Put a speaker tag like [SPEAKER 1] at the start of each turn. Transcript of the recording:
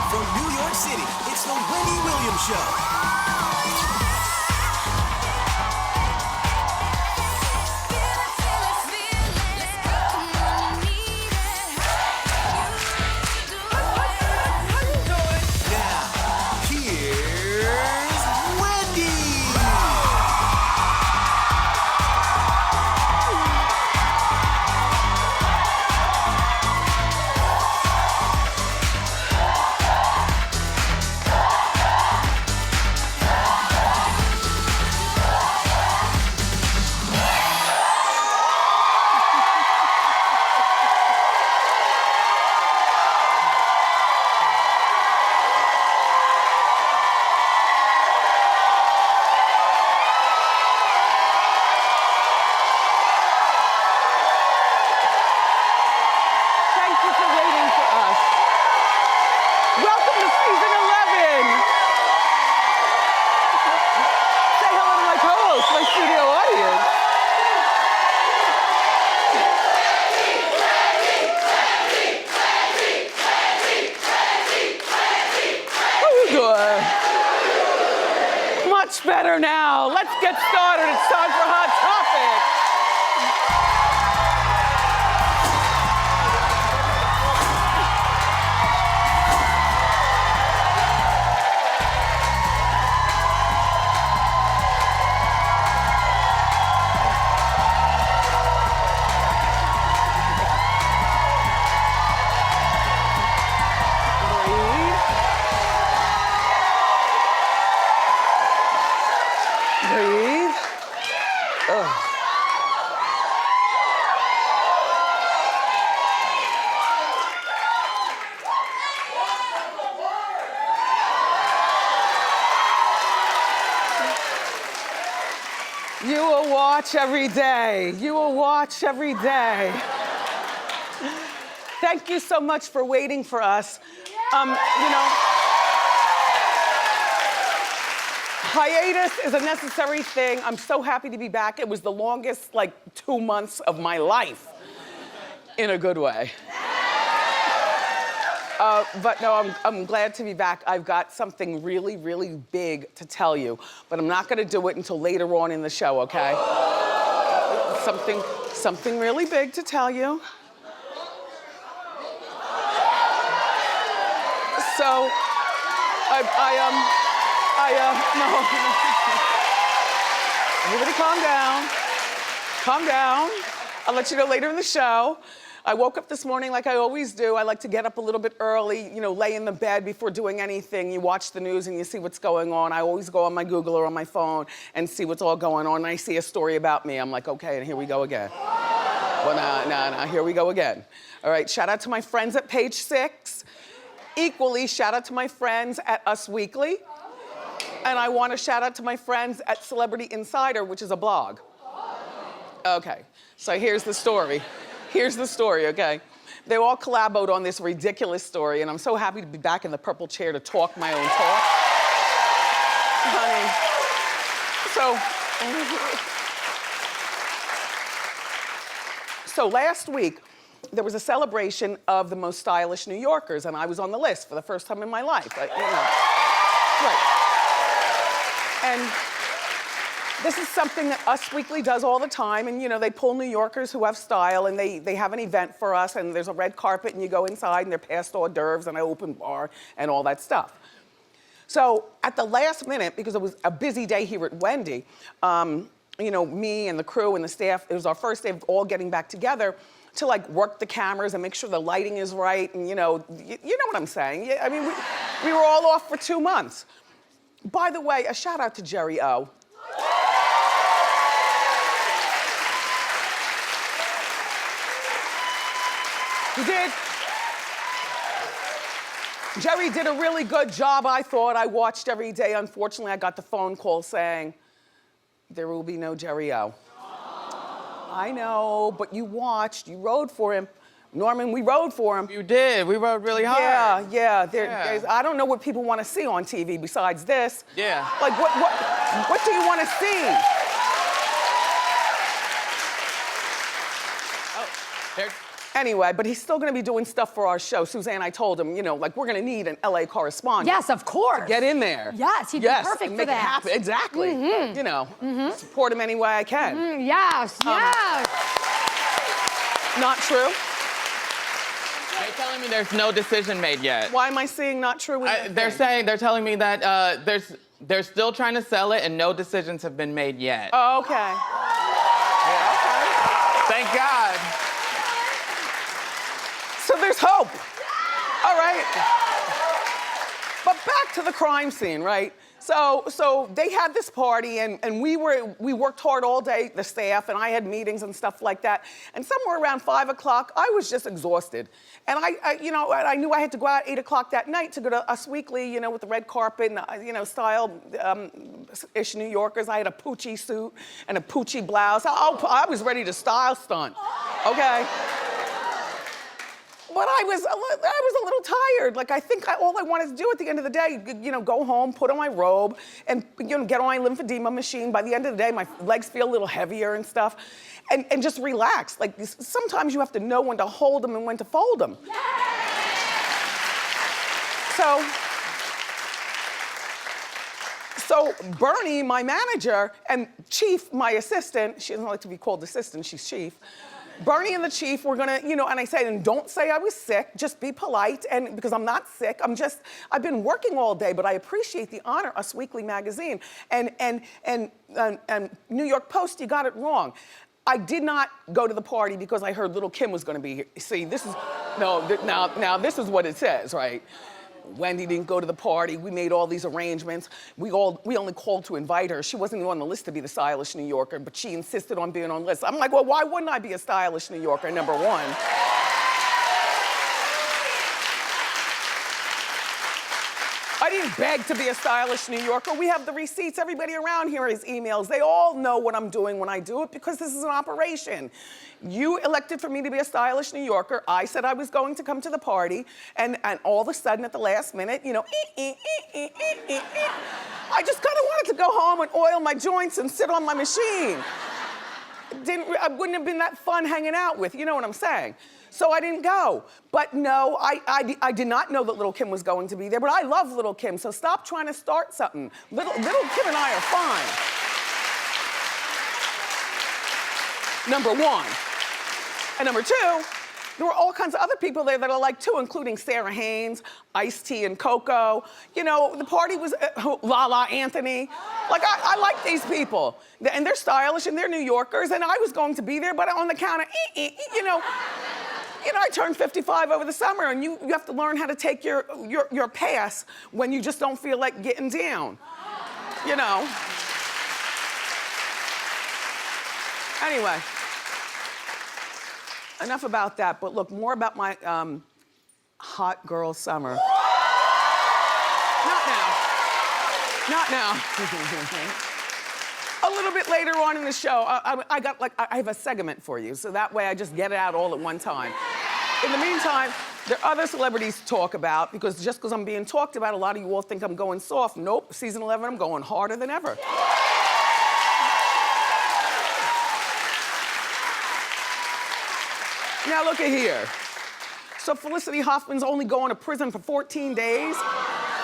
[SPEAKER 1] From New York City, it's the Wendy Williams Show. Now, here's Wendy.
[SPEAKER 2] Thank you for waiting for us. Welcome to season 11. Say hello to my co-host, my studio audience. How you doing? Much better now. Let's get started. It's time for Hot Topics. Breathe. Ugh. You will watch every day. You will watch every day. Thank you so much for waiting for us. Hiatus is a necessary thing. I'm so happy to be back. It was the longest, 2 months of my life, in a good way. But no, I'm glad to be back. I've got something really, really big to tell you, but I'm not gonna do it until later on in the show, okay? Something really big to tell you. So, no. Everybody calm down. Calm down. I'll let you know later in the show. I woke up this morning like I always do. I like to get up a little bit early, lay in the bed before doing anything. You watch the news and you see what's going on. I always go on my Google or on my phone and see what's all going on. And I see a story about me. I'm like, okay, and here we go again. Well, no, here we go again. All right, shout out to my friends at Page Six. Equally, shout out to my friends at Us Weekly. And I want to shout out to my friends at Celebrity Insider, which is a blog. Okay, so here's the story. Here's the story, okay? They all collaborated on this ridiculous story, and I'm so happy to be back in the purple chair to talk my own talk. Honey, so last week, there was a celebration of the most stylish New Yorkers, and I was on the list for the first time in my life. Right. And this is something that Us Weekly does all the time, and they pull New Yorkers who have style, and they have an event for us, and there's a red carpet, and you go inside, and they're passed hors d'oeuvres, and an open bar, and all that stuff. So at the last minute, because it was a busy day here at Wendy, me and the crew and the staff, it was our first day of all getting back together to work the cameras and make sure the lighting is right, and you know what I'm saying. I mean, we were all off for 2 months. By the way, a shout out to Jerry O. He did. Jerry did a really good job, I thought. I watched every day. Unfortunately, I got the phone call saying, there will be no Jerry O. I know, but you watched, you rode for him. Norman, we rode for him.
[SPEAKER 3] You did, we rode really hard.
[SPEAKER 2] Yeah. I don't know what people want to see on TV besides this.
[SPEAKER 3] Yeah.
[SPEAKER 2] What do you want to see?
[SPEAKER 3] Oh,
[SPEAKER 2] Anyway, but he's still gonna be doing stuff for our show. Suzanne, I told him, you know, like we're gonna need an LA correspondent.
[SPEAKER 4] Yes, of course.
[SPEAKER 2] To get in there.
[SPEAKER 4] Yes, he'd be perfect
[SPEAKER 2] and
[SPEAKER 4] for
[SPEAKER 2] make
[SPEAKER 4] that.
[SPEAKER 2] it happen. Exactly. You know, support him any way I can.
[SPEAKER 4] Yes, yes.
[SPEAKER 2] Not true.
[SPEAKER 3] They're telling me there's no decision made yet.
[SPEAKER 2] Why am I saying not true?
[SPEAKER 3] They're telling me that they're still trying to sell it and no decisions have been made yet.
[SPEAKER 2] Oh, okay. Yeah, okay.
[SPEAKER 3] Thank God.
[SPEAKER 2] So there's hope. All right. But back to the crime scene, right? So they had this party and we worked hard all day, the staff, and I had meetings and stuff like that. And somewhere around 5 o'clock, I was just exhausted. And I knew I had to go out 8 o'clock that night to go to Us Weekly, you know, with the red carpet and, you know, style-ish New Yorkers. I had a Poochie suit and a Poochie blouse. I was ready to style stunt, okay? But I was a little tired. Like, I think all I wanted to do at the end of the day, you know, go home, put on my robe, and, you know, get on my lymphedema machine. By the end of the day, my legs feel a little heavier and stuff, and just relax. Like, sometimes you have to know when to hold them and when to fold them. So Bernie, my manager, and Chief, my assistant, she doesn't like to be called assistant, she's Chief. Bernie and the Chief were gonna, you know, and I said, and don't say I was sick, just be polite, and because I'm not sick, I've been working all day, but I appreciate the honor, Us Weekly magazine, and New York Post, you got it wrong. I did not go to the party because I heard Little Kim was gonna be here. See, this is, now this is what it says, right? Wendy didn't go to the party. We made all these arrangements. We only called to invite her. She wasn't even on the list to be the stylish New Yorker, but she insisted on being on the list. I'm like, well, why wouldn't I be a stylish New Yorker, number one? I didn't beg to be a stylish New Yorker. We have the receipts. Everybody around here has emails. They all know what I'm doing when I do it because this is an operation. You elected for me to be a stylish New Yorker. I said I was going to come to the party, and all of a sudden at the last minute, you know, I just kind of wanted to go home and oil my joints and sit on my machine. I wouldn't have been that fun hanging out with, you know what I'm saying? So I didn't go. But no, I did not know that Little Kim was going to be there, but I love Little Kim, so stop trying to start something. Little Kim and I are fine. Number one. And number two, there were all kinds of other people there that I like too, including Sarah Haynes, Ice-T and Coco. You know, the party was Lala Anthony. Like, I like these people. And they're stylish and they're New Yorkers, and I was going to be there, but on the count of, you know, I turned 55 over the summer, and you have to learn how to take your pass when you just don't feel like getting down, you know? Anyway, enough about that, but look, more about my hot girl summer. Not now. A little bit later on in the show, I have a segment for you, so that way I just get it out all at one time. In the meantime, there are other celebrities to talk about, because just because I'm being talked about, a lot of you all think I'm going soft. Nope, season 11, I'm going harder than ever. Now look at here. So Felicity Huffman's only going to prison for 14 days.